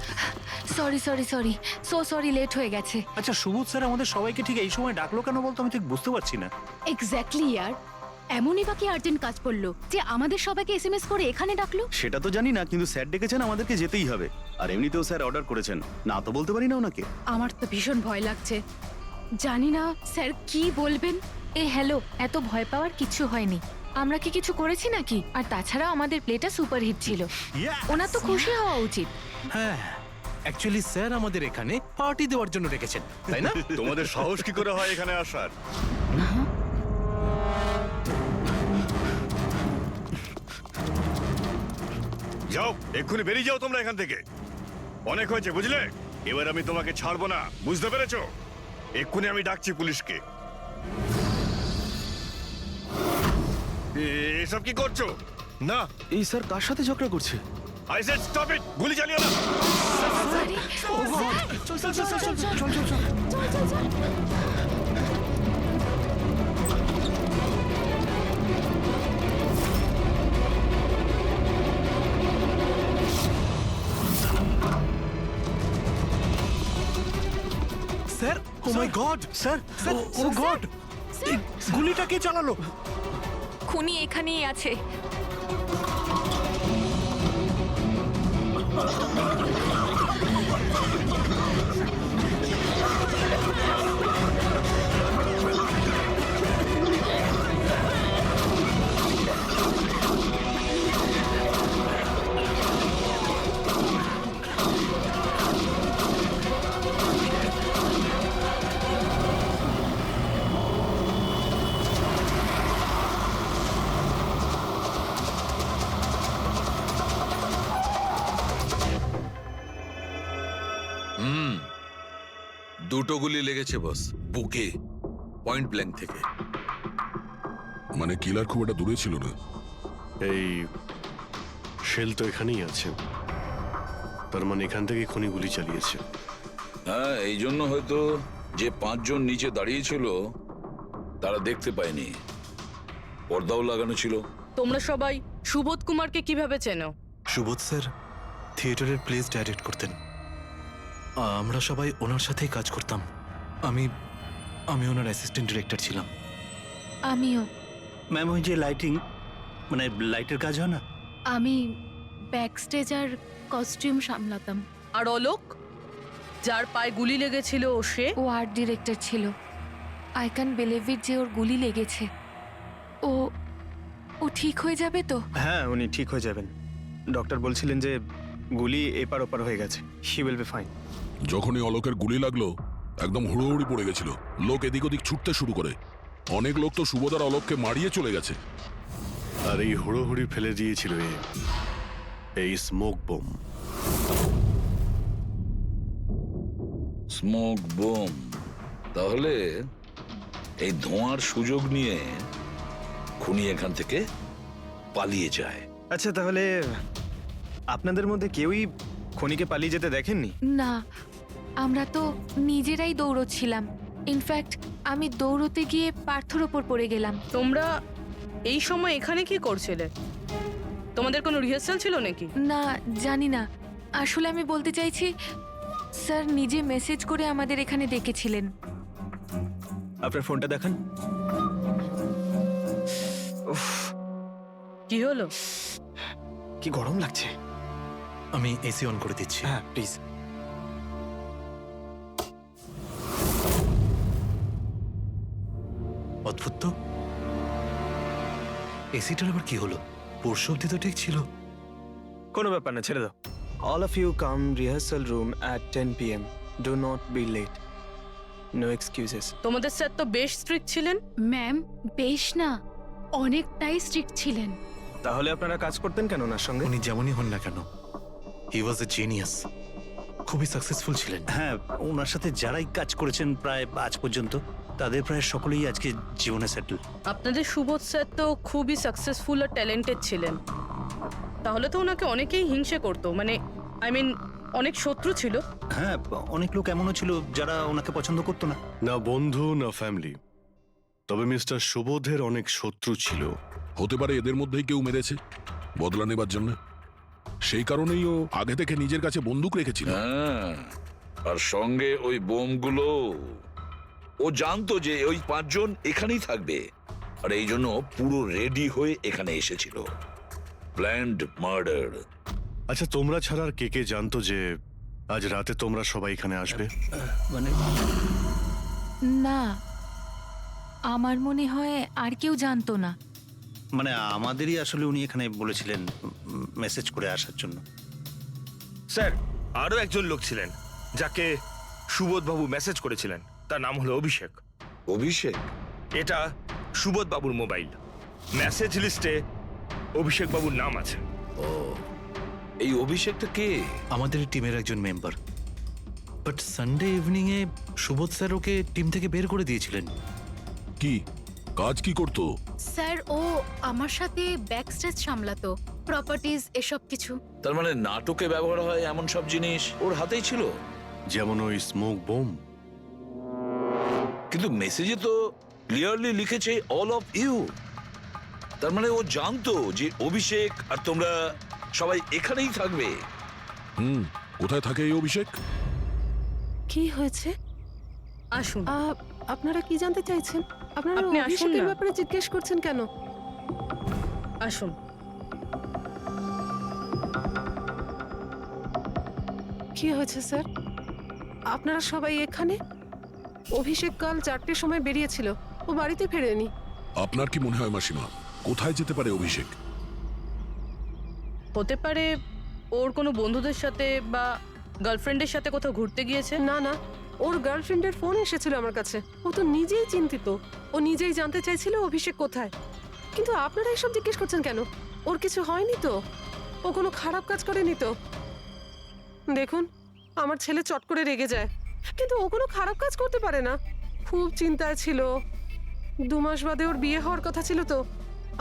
Sorry sorry sorry, so sorry, late হয়ে গেছে। আচ্ছা সুবোধ স্যার আমাদের সবাইকে ঠিক এই সময় ডাকলো কেন বলতো, আমি ঠিক বুঝতে পারছি না। এক্স্যাক্টলি ইয়ার, এমনই বা কি আর্জেন্ট কাজ পড়লো যে আমাদের সবাইকে এসএমএস করে এখানে ডাকলো? সেটা তো জানি না, কিন্তু স্যার ডেকেছেন, আমাদেরকে যেতেই হবে। আর এমনিতেও স্যার অর্ডার করেছেন, না তো বলতে পারি না ওনাকে। আমার তো ভীষণ ভয় লাগছে, জানি না স্যার কি বলবেন। এ হ্যালো, এত ভয় পাওয়ার কিছু হয়নি। আমরা কি কিছু করেছি নাকি? আর তাছাড়া আমাদের প্লেটা সুপারহিট ছিল, ওনার তো খুশি হওয়া উচিত। হ্যাঁ, অ্যাকচুয়ালি স্যার আমাদের এখানে পার্টি দেওয়ার জন্য রেখেছেন, তাই না? তোমাদের সাহস কি করে হয় এখানে আসার? যাও, এক্ষুনি বেরিয়ে যাও তোমরা এখান থেকে। অনেক হয়েছে বুঝলে, এবার আমি তোমাকে ছাড়বো না, বুঝতে পেরেছো? এক্ষুনি আমি ডাকছি পুলিশকে। এসব কি করছো? না, এই স্যার কার সাথে ঝগড়া করছে? আই সেড স্টপ ইট, গুলি চালিও না। চল চল চল চল চল চল চল চল চল। স্যার, ও মাই গড স্যার, স্যার ও গড, এই গুলিটা কে চালালো? খুনি এখানেই আছে। দুটো গুলি লেগেছে বস, বুকে, পয়েন্ট ব্ল্যাঙ্ক থেকে। মানে কিলার খুব একটা দূরে ছিল না। এই শেল তো এখানেই আছে, তার মানে এখান থেকে খুনি গুলি চালিয়েছে। হ্যাঁ, এই জন্য হয়তো যে 5 জন নিচে দাঁড়িয়েছিল তারা দেখতে পায়নি, পর্দাও লাগানো ছিল। তোমরা সবাই সুবোধ কুমারকে কিভাবে চেনো? সুবোধ স্যার থিয়েটারের প্লেস ডাইরেক্ট করতেন, আমরা সবাই ওনার সাথেই কাজ করতাম। আমি ওনার অ্যাসিস্ট্যান্ট ডিরেক্টর ছিলাম। আমিও। ম্যাম ওই যে লাইটিং, মানে লাইটের কাজ হয় না? আমি ব্যাক স্টেজ আর কস্টিউম সামলাতাম। আর অলোক, যার পায়ে গুলি লেগেছিল, ও সে? ও আর্ট ডিরেক্টর ছিল। আই ক্যান বিলিভ ইট যে ওর গুলি লেগেছে। ও ঠিক হয়ে যাবে তো? হ্যাঁ উনি ঠিক হয়ে যাবেন, ডক্টর বলছিলেন যে গুলি এপার ওপার হয়ে গেছে, শি উইল বি ফাইন। যখনই অলোকের গুলি লাগলো একদম হুড়োহুড়ি পড়ে গেছিল। লোক এদিক ওদিক ছুটতে শুরু করে। অনেক লোক তো সুবোধার অলোককে মারিয়ে চলে গেছে। আর এই হুড়োহুড়ি ফেলে দিয়েছিল এই স্মোক বোম। Smoke bomb. তাহলে এই ধোঁয়ার সুযোগ নিয়ে খুনি এখান থেকে পালিয়ে যায়। আচ্ছা, তাহলে আপনাদের মধ্যে কেউই খনিকে পালিয়ে যেতে দেখেননি? না, আমরা তো নিজেরাই দৌড়চ্ছিলাম। ইনফ্যাক্ট আমি দৌড়তে গিয়ে পার্থর ওপর পড়ে গেলাম। তোমরা এই সময় এখানে কি করছিলে? তোমাদের কোনো রিহার্সাল ছিল নাকি? না, জানি না। আসলে আমি বলতে চাইছি, স্যার নিজে মেসেজ করে আমাদের এখানে ডেকেছিলেন। আপনার ফোনটা দেখান। উফ, কি হলো? কি গরম লাগছে। আমি এসি অন করে দিচ্ছি। হ্যাঁ, প্লিজ। অদ্ভুত তো, এসিটার আবার কি হলো? পরশু অব্দি তো ঠিক ছিল। কোনো ব্যাপার না, ছেড়ে দাও। All of you come rehearsal room at 10 p.m. Do not be late. No excuses. তোমাদের স্যার তো বেশ স্ট্রিক্ট ছিলেন। ম্যাম, বেশ না, অনেকটাই স্ট্রিক্ট ছিলেন। তাহলে আপনারা কাজ করতেন কেন ওনার সঙ্গে? উনি যেমনই হন না কেন, হি ওয়াজ এ জিনিয়াস। খুবই সাকসেসফুল ছিলেন। হ্যাঁ, ওনার সাথে যারাই কাজ করেছেন প্রায় আজ পর্যন্ত, তাদের প্রায় সকলেই আজকে জীবনে সেটেল। আপনাদের সুবোধ স্যার তো খুবই সাকসেসফুল আর ট্যালেন্টেড ছিলেন। তাহলে তো ওনাকে অনেকেই হিংসে করতো, মানে আই মিন অনেক শত্রু ছিল। হ্যাঁ, অনেক লোক এমনও ছিল যারা ওনাকে পছন্দ করতো না। না বন্ধু না ফ্যামিলি, তবে মিস্টার সুবোধের অনেক শত্রু ছিল। হতে পারে এদের মধ্যেই কেউ মেরেছে বদলা নেবার জন্য। সেই কারণেই ও আগে থেকে নিজের কাছে বন্দুক রেখেছিল। হ্যাঁ, আর সঙ্গে ওই বোমগুলো। ও জানতো যে ওই 5 জন এখানেই থাকবে, আর এই জন্য পুরো রেডি হয়ে এখানে এসেছিল। Planned murder. আচ্ছা, তোমরা ছাড়া আর কে কে জানতো যে আজ রাতে তোমরা সবাই এখানে আসবে? মানে না, আমার মনে হয় আর কেউ জানতো না। মানে আমাদেরই আসলে উনি এখানে বলেছিলেন মেসেজ করে আসার জন্য। স্যার, আরো একজন লোক ছিলেন যাকে সুবোধ বাবু মেসেজ করেছিলেন। তার নাম হলো অভিষেক। অভিষেক? এটা সুবোধ বাবুর মোবাইল। মেসেজ লিস্টে অভিষেক বাবুর নাম আছে। ও, এই অভিষেকটা কে? আমাদের টিমের একজন member. But Sunday evening A Subodh sir okay team থেকে বের করে দিয়েছিলেন। কি কাজ কি করতো? স্যার, ও আমার সাথে ব্যাক স্টেজ সামলাতো, প্রপার্টিজ এসব কিছু। তার মানে নাটকে ব্যবহার হয় এমন সব জিনিস ওর হাতেই ছিল। যেমন ওই স্মোক বোম। কিন্তু মেসেজে তো ক্লিয়ারলি লিখেছে অল অফ ইউ। তার মানে ও জানতো যে অভিষেক আর তোমরা সবাই এখানেই থাকবে। কোথায় থাকে এই অভিষেক? কি হয়েছে? আসুন। আপনারা কি জানতে চাইছেন? আপনারা আপনি আসুন অভিষেকের না। ব্যাপারে জিজ্ঞেস করছেন কেন? আসুন। কি হয়েছে স্যার? আপনারা সবাই এখানে? অভিষেক কাল 4টের সময় বেরিয়েছিল, ও বাড়িতে ফেরেনি। আপনার কি মনে হয় মাসিমা, কোথায় যেতে পারে অভিষেক? হতে পারে ওর কোনো বন্ধুদের সাথে বা গার্লফ্রেন্ডের সাথে কোথাও ঘুরতে গিয়েছে। না না, ওর গার্লফ্রেন্ডের ফোন এসেছিল আমার কাছে। ও তো নিজেই চিন্তিত, ও নিজেই জানতে চাইছিল অভিষেক কোথায়। কিন্তু আপনারা এসব জিজ্ঞেস করছেন কেন? ওর কিছু হয়নি তো? ও কোনো খারাপ কাজ করেনি তো? দেখুন, আমার ছেলে চট করে রেগে যায়, কিন্তু ও কোনো খারাপ কাজ করতে পারে না। খুব চিন্তায় ছিল। 2 মাস বাদে ওর বিয়ে হওয়ার কথা ছিল তো।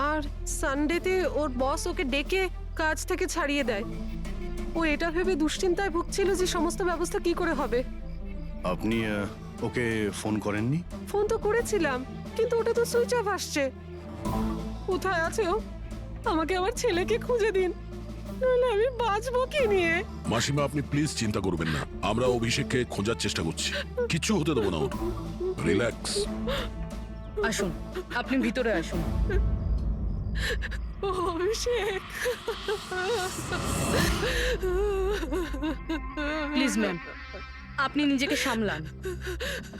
আর সানডেতে ওর বস ওকে ডেকে কাজ থেকে ছাড়িয়ে দেয়। ও এটা ভেবে দুশ্চিন্তায় ভুগছিল যে সমস্ত ব্যবস্থা কি করে হবে। আপনি ওকে ফোন করেননি? ফোন তো করেছিলাম, কিন্তু ওটা তো সুইচ অফ আসছে। কোথায় আছে ও? আমাকে আমার ছেলেকে খুঁজে দিন, নাহলে আমি বাঁচবো কি নিয়ে? মাসিমা, আপনি প্লিজ চিন্তা করবেন না, আমরা অভিষেককে খোঁজার চেষ্টা করছি। কিচ্ছু হতে দেবো না ওর। রিল্যাক্স। আসুন, আপনি ভিতরে আসুন। অভিষেক, প্লিজ ম্যাম, আপনি নিজেকে সামলান।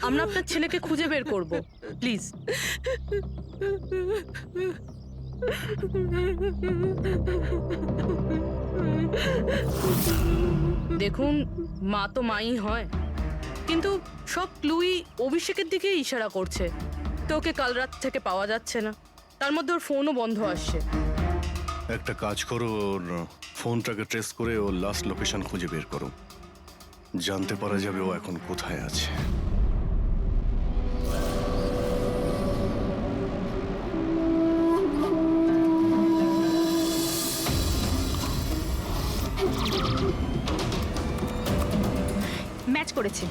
আমরা আপনার ছেলেকে খুঁজে বের করব, প্লিজ। দেখুন, মা তো মাই হয়। কিন্তু সব ক্লুই অভিষেকের দিকে ইশারা করছে। তো ওকে কাল রাত থেকে পাওয়া যাচ্ছে না, তার মধ্যে ওর ফোনও বন্ধ আসছে। একটা কাজ করো, ওর ফোনটাকে ট্রেস করে ওর লাস্ট লোকেশন খুঁজে বের করো। জানতে পারা যাবে ও এখন কোথায় আছে। ম্যাচ করেছে।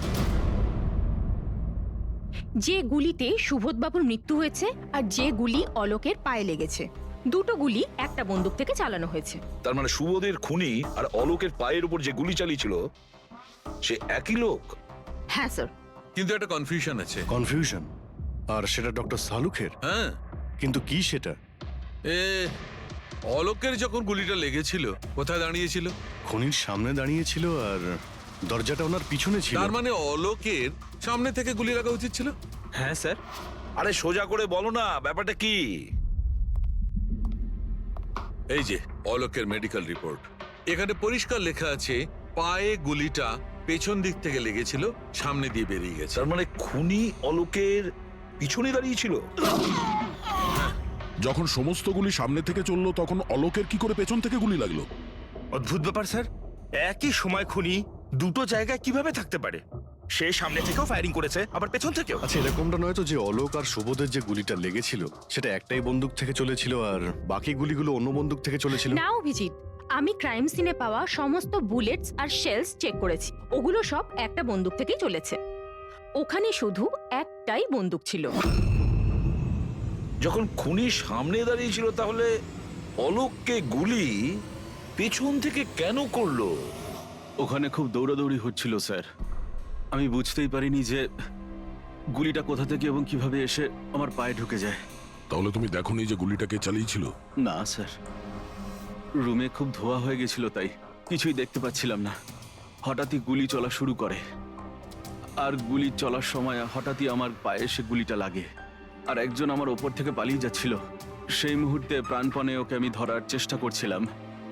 যে গুলিতে সুবোধবাবুর মৃত্যু হয়েছে আর যে গুলি অলোকের পায়ে লেগেছে, দুটো গুলি একটা বন্দুক থেকে চালানো হয়েছে। তার মানে সুবোধের খুনি আর অলোকের পায়ের উপর যে গুলি চালিয়েছিল সে একই লোক। হ্যাঁ স্যার। কিন্তু একটা কনফিউশন আছে। কনফিউশন? আর সেটা ডক্টর সালুখের? হ্যাঁ, কিন্তু কি সেটা? অলোকের যখন গুলিটা লেগেছিল কোথায় দাঁড়িয়েছিল? খনির সামনে দাঁড়িয়েছিল আর দরজাটা ওনার পিছনে ছিল। তার মানে অলোকের সামনে থেকে গুলি লাগা উচিত ছিল। হ্যাঁ স্যার। আরে সোজা করে বলো না, ব্যাপারটা কি? এই যে অলোকের মেডিকেল রিপোর্ট, এখানে পরিষ্কার লেখা আছে পায়ে গুলিটা পেছন দিক থেকে লেগেছিল, সামনে দিয়ে বেরিয়ে গেছে। তার মানে খুনি অলোকের পিছনে দাঁড়িয়েছিল। যখন সমস্ত গুলি সামনে থেকে চললো তখন অলোকের কি করে পেছন থেকে গুলি লাগলো? অদ্ভুত ব্যাপার স্যার, একই সময় খুনি দুটো জায়গায় কিভাবে থাকতে পারে? সে সামনে থেকেও ফায়ারিং করেছে, আবার পেছন থেকেও। আচ্ছা, এরকমটা নয় তো যে অলোক আর সুবোধের যে গুলিটা লেগেছিল সেটা একটাই বন্দুক থেকে চলেছিল আর বাকি গুলিগুলো অন্য বন্দুক থেকে চলেছিল? না অভিজিৎ, আমি ক্রাইম সিনে পাওয়া সমস্ত বুলেটস আর শেলস চেক করেছি, ওগুলো সব একটা বন্দুক থেকেই চলেছে। ওখানে শুধু একটাই বন্দুক ছিল। যখন খুনি সামনে দাঁড়িয়েছিল তাহলে অলোককে গুলি পেছন থেকে কেন করলো? ওখানে খুব দৌড়াদৌড়ি হচ্ছিল স্যার। আমি বুঝতেই পারিনি যে গুলিটা কোথা থেকে এবং কিভাবে এসে আমার পায়ে ঢুকে যায়। তাহলে তুমি দেখোনি যে গুলিটাকে চালিয়েছিল? না স্যার, রুমে খুব ধোয়া হয়ে গেছিল, তাই কিছুই দেখতে পাচ্ছিলাম না। হঠাৎই গুলি চলা শুরু করে আর গুলি চলার সময় হঠাৎই আমার পায়ে এসে গুলিটা লাগে আর একজন আমার ওপর থেকে পালিয়ে যাচ্ছিল। সেই মুহূর্তে প্রাণপণে ওকে আমি ধরার চেষ্টা করছিলাম,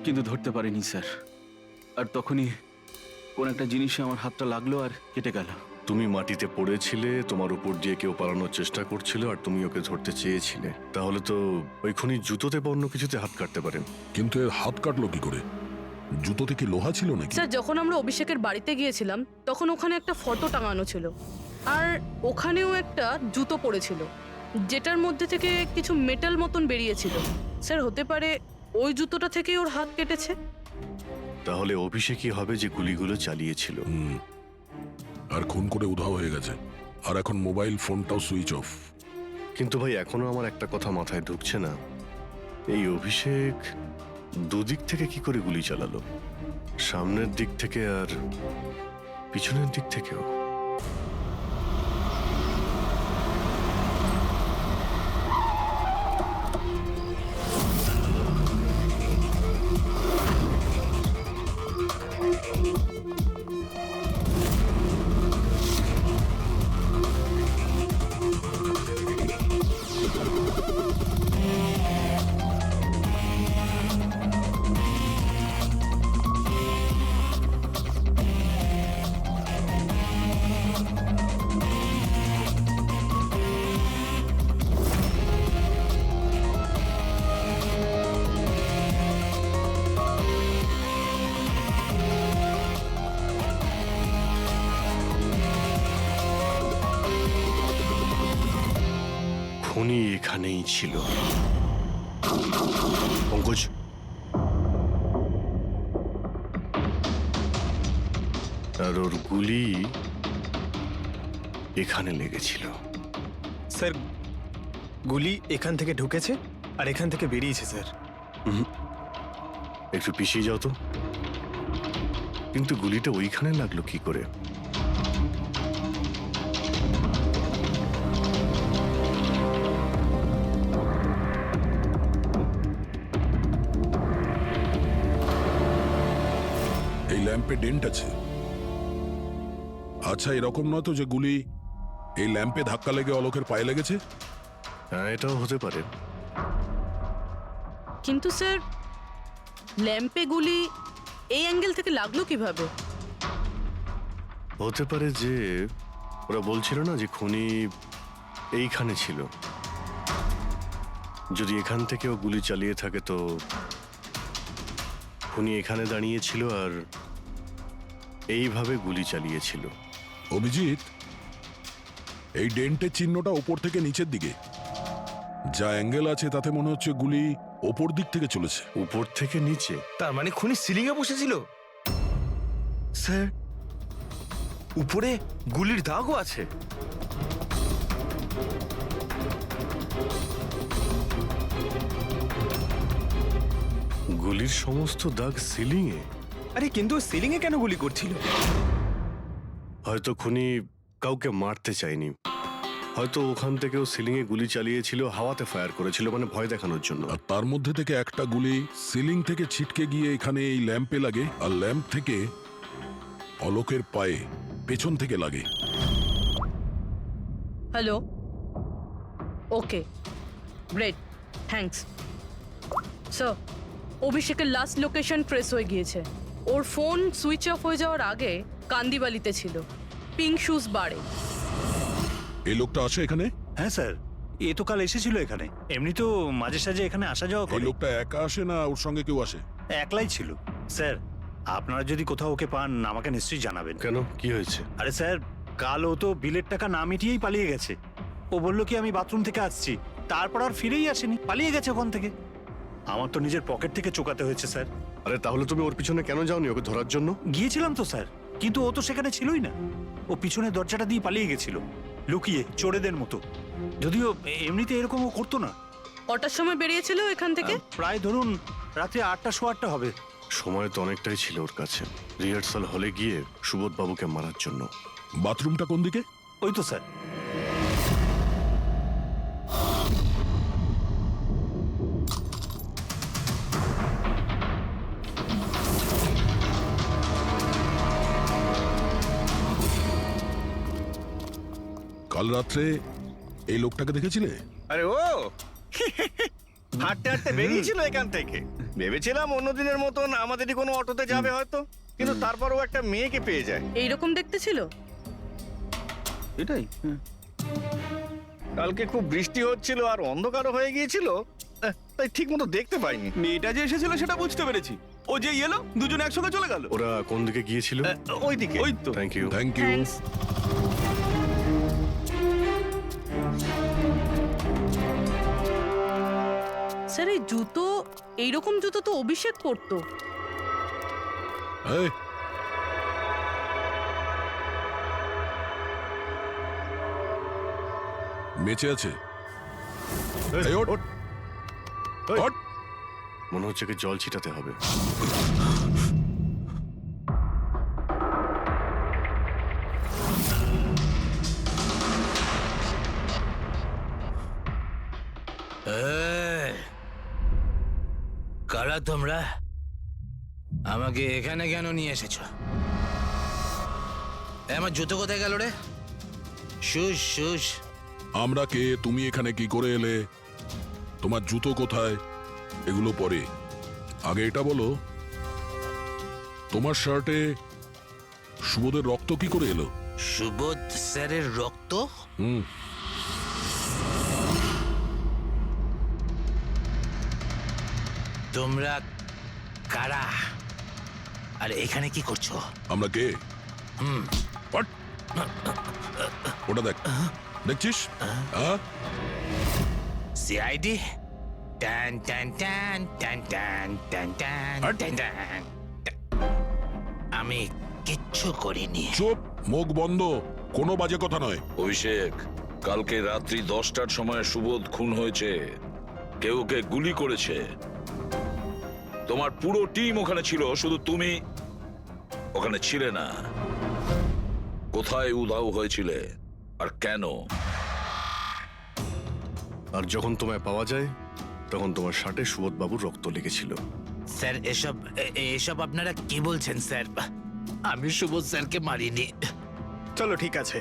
কিন্তু ধরতে পারিনি স্যার। আর তখনই কোন একটা জিনিসে আমার হাতটা লাগলো আর কেটে গেল। তুমি মাটিতে পড়েছিলে, তোমার উপর দিয়ে কেউ পালানোর চেষ্টা করছিল আর তুমি ওকে ধরতে চেয়েছিলে। তাহলে তো ওই খুনি জুতোতে বা অন্য কিছুতে হাত কাটতে পারেন। কিন্তু এর হাত কাটলো কি করে? জুতোতে কি লোহা ছিল নাকি? স্যার, যখন আমরা অভিষেকের বাড়িতে গিয়েছিলাম তখন ওখানে একটা ফটো টাঙানো ছিল আর ওখানেও একটা জুতো পড়েছিল, যেটার মধ্যে থেকে কিছু মেটাল মতন বেরিয়েছিল। স্যার, হতে পারে ওই জুতোটা থেকেই ওর হাত কেটেছে। তাহলে অভিষেকই হবে যে গুলিগুলো চালিয়েছিল। আর খুন করে উধাও হয়ে গেছে, আর এখন মোবাইল ফোনটাও সুইচ অফ। কিন্তু ভাই, এখনো আমার একটা কথা মাথায় ঢুকছে না, এই অভিষেক দুদিক থেকে কি করে গুলি চালালো? সামনের দিক থেকে আর পিছনের দিক থেকেও। খুনি এখানেই ছিল। পঙ্কজ, আর ওর গুলি এখানে লেগেছিল। স্যার, গুলি এখান থেকে ঢুকেছে আর এখান থেকে বেরিয়েছে স্যার। একটু পিছিয়ে যাও তো। কিন্তু গুলিটা ওইখানে লাগলো কি করে? এই ল্যাম্পে ডেন্ট আছে। আচ্ছা, এরকম নয় তো যে গুলি এই ল্যাম্পে ধাক্কা লেগে অলোকের পায়ে লেগেছে? হ্যাঁ, এটাও হতে পারে। কিন্তু স্যার, ল্যাম্পে গুলি এই অ্যাঙ্গেল থেকে লাগলো কিভাবে? হতে পারে যে ওরা বলছিল না যে খুনি এইখানে ছিল। যদি এখান থেকেও গুলি চালিয়ে থাকে তো খুনি এখানে দাঁড়িয়েছিল আর এইভাবে গুলি চালিয়েছিল। অভিজিৎ, এই ডেন্টের চিহ্নটা ওপর থেকে নিচের দিকে, যা অ্যাঙ্গেল আছে তাতে মনে হচ্ছে গুলি ওপর দিক থেকে চলেছে। উপর থেকে নিচে? তার মানে খুনি সিলিং এ বসেছিল। স্যার, উপরে গুলির দাগও আছে। গুলির সমস্ত দাগ সিলিং এ? আরে কিন্তু সিলিং এ কেন গুলি করছিল? হয়তো খুনি কাউকে মারতে চায়নি, হয়তো ওখান থেকেও সিলিং এ গুলি চালিয়েছিল, হাওয়াতে ফায়ার করেছিল, মানে ভয় দেখানোর জন্য। আর তার মধ্যে থেকে একটা গুলি সিলিং থেকে ছিটকে গিয়ে এখানে এই ল্যাম্পে লাগে, আর ল্যাম্প থেকে অলোকের পায়ে পেছন থেকে লাগে। হ্যালো, ওকে, গ্রেট, থ্যাঙ্কস। স্যার, অভিষেকের লাস্ট লোকেশন ট্রেস হয়ে গিয়েছে। ওর ফোন সুইচ অফ হয়ে যাওয়ার আগে কান্দিবালিতে ছিল, পিঙ্ক শুজ বারে। এই লোকটা আছে এখানে? হ্যাঁ স্যার, এ তো কাল এসেছিল এখানে। এমনি তো মাঝে সাঝে এখানে আসা যাওয়া এই করে। লোকটা একা আসে না ওর সঙ্গে কেউ আসে? একলাই ছিল। স্যার, আপনারা যদি কোথাও ওকে পান আমাকে নিশ্চয়ই জানাবেন। কেন, কি হয়েছে? আরে স্যার, কাল ও তো বিলের টাকা না মিটিয়েই পালিয়ে গেছে। ও বললো কি আমি বাথরুম থেকে আসছি, তারপর আর ফিরেই আসেনি, পালিয়ে গেছে ওখান থেকে। আমার তো নিজের পকেট থেকে চোকাতে হয়েছে স্যার। আরে তাহলে তুমি ওর পিছনে কেন যাওনি ওকে ধরার জন্য? গিয়েছিলাম তো স্যার, কিন্তু ও তো সেখানে ছিলই না। ও পিছনের দরজাটা দিয়ে পালিয়ে গেছিল, লুকিয়ে, চোরেদের মতো। যদিও এমনিতে এরকম ও করতো না। কটার সময় বেরিয়েছিল এখান থেকে? প্রায় ধরুন রাত্রে 8টা সোয়া 8টা হবে। সময় তো অনেকটাই ছিল ওর কাছে, রিহার্সাল হলে গিয়ে সুবোধ বাবুকে মারার জন্য। বাথরুমটা কোন দিকে? ওই তো স্যার। কাল রাত্রে এই লোকটাকে দেখেছিলে? আরে ও হাঁটতে হাঁটতে বেরিয়েছিল এখান থেকে। ভেবেছিলাম অন্যদিনের মতন আমাদেরই কোনো অটোতে যাবে হয়তো, কিন্তু তারপর ও একটা মেয়েকে পেয়ে যায়। এইরকম দেখতে ছিল? এটাই। কালকে খুব বৃষ্টি হচ্ছিল আর অন্ধকারও হয়ে গিয়েছিল, তাই ঠিক মতো দেখতে পাইনি। মেয়েটা যে এসেছিল সেটা বুঝতে পেরেছি। ও যে এলো, দুজনে একসঙ্গে চলে গেল। ওরা কোন দিকে গিয়েছিল? ওইদিকে। ওই তো। Thank you. Thank you. Thanks. Sir, এই জুতো, এইরকম জুতো তো অভিষেক পরতো। এই, বেঁচে আছে? এই, ওঠ। ওঠ। মনে হচ্ছে কি জল ছিটাতে হবে। কারা তোমরা? আমাকে এখানে কেন নিয়ে এসেছো? আমার জুতো কোথায় গেল রে? Shoes shoes. আমরা কে, তুমি এখানে কি করে এলে, তোমার জুতো কোথায়, এগুলো পরে। আগে এটা বলো, তোমার শার্টে সুবোধের রক্ত কি করে এলো? সুবোধ স্যারের রক্ত? হুম। তোমরা কারা আর এখানে কি করছো? আমরা কে? What? ওটা দেখ, দেখছিস? সিআইডি? টান টান টান টান টান টান টান টান টান। আমি কিচ্ছু করিনি। চুপ, মুখ বন্ধ, কোনো বাজে কথা নয়। অভিষেক, কালকে রাত্রি 10টার সময় সুবোধ খুন হয়েছে, কেউ ওকে গুলি করেছে। তোমার পুরো টিম ওখানে ছিল, শুধু তুমি ওখানে ছিলে না। কোথায় উধাও হয়েছিলে আর কেন? আর যখন তোমায় পাওয়া যায় তখন তোমার শার্টে সুবোধ বাবুর রক্ত লেগেছিল। স্যার, এসব আপনারা কি বলছেন স্যার? আমি সুবোধ স্যারকে মারিনি। চলো ঠিক আছে,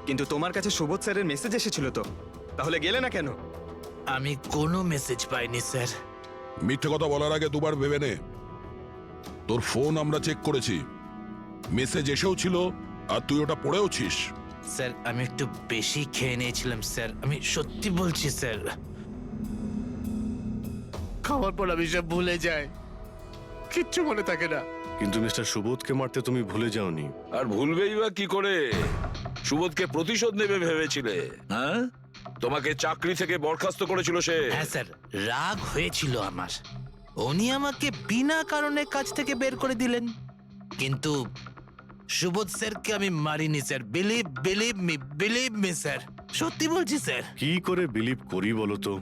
কিন্তু তোমার কাছে সুবোধ স্যারের মেসেজ এসেছিল তো, তাহলে গেলে না কেন? আমি কোনো মেসেজ পাইনি স্যার। মিথ্যে কথা বলার আগে দুবার ভেবে নে। তোর ফোন আমরা চেক করেছি, মেসেজ এসেও ছিল, আর তুই ওটা পড়েওছিস। স্যার আমি একটু বেশি খেয়ে নিয়েছিলাম স্যার, আমি সত্যি বলছি স্যার। খাওয়ার পর আমি সব ভুলে যাই, কিচ্ছু মনে থাকে না। কিন্তু মিস্টার সুবোধকে মারতে তুমি ভুলে যাওনি। আর ভুলবেই বা কি করে? সুবোধকে প্রতিশোধ নেবে ভেবেছিলে? হ্যাঁ, তোমাকে চাকরি থেকে বরখাস্ত করেছিল সে। হ্যাঁ স্যার, রাগ হয়েছিল আমার, উনি আমাকে বিনা কারণে কাজ থেকে বের করে দিলেন। কিন্তু সুবোধ স্যারকে আমি মারিনি স্যার, বিলিভ মি স্যার, সত্যি বলছি স্যার। কি করে বিলিভ করি বলো তো?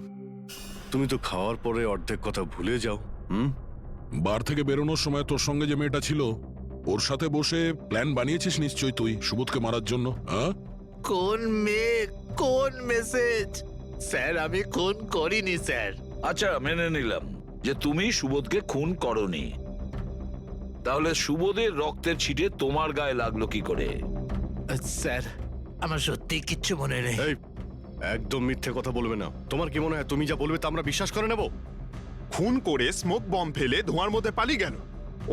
তুমি তো খাওয়ার পরে অর্ধেক কথা ভুলে যাও। বার থেকে বেরোনোর সময় তোর সঙ্গে যে মেয়েটা ছিল ওর সাথে বসে প্ল্যান বানিয়েছিস নিশ্চয়ই তুই সুবোধকে মারার জন্য। হ্যাঁ, কোন মেয়ে, কোন মেসেজ? স্যার আমি খুন করিনি স্যার। আচ্ছা, মেনে নিলাম যে তুমি সুবোধকে খুন করনি, তাহলে সুবোধের রক্তের ছিটে তোমার গায়ে লাগলো কি করে? স্যার আমার সত্যি কিচ্ছু মনে নেই। এই, একদম মিথ্যে কথা বলবে না। তোমার কি মনে হয় তুমি যা বলবে তা আমরা বিশ্বাস করে নেব? খুন করে স্মোক বম্ব ফেলে ধোঁয়ার মধ্যে পালিয়ে গেল।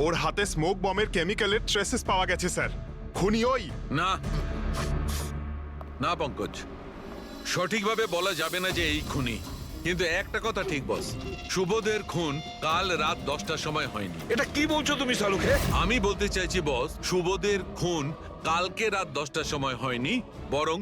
ওর হাতে স্মোক বম্বের কেমিক্যালের ট্রেসেস পাওয়া গেছে স্যার। খুনি ওই। না না পঙ্কজ, সঠিকভাবে বলা যাবে না যে এই খুনি, কিন্তু একটা কথা ঠিক বস, সুবোধের খুন কাল রাত 10টার সময় হয়নি। এটা কি বলছো তুমি সালুকে? আমি বলতে চাইছি বস, সুবোধের খুন কালকে রাত 10টার সময় হয়নি, বরং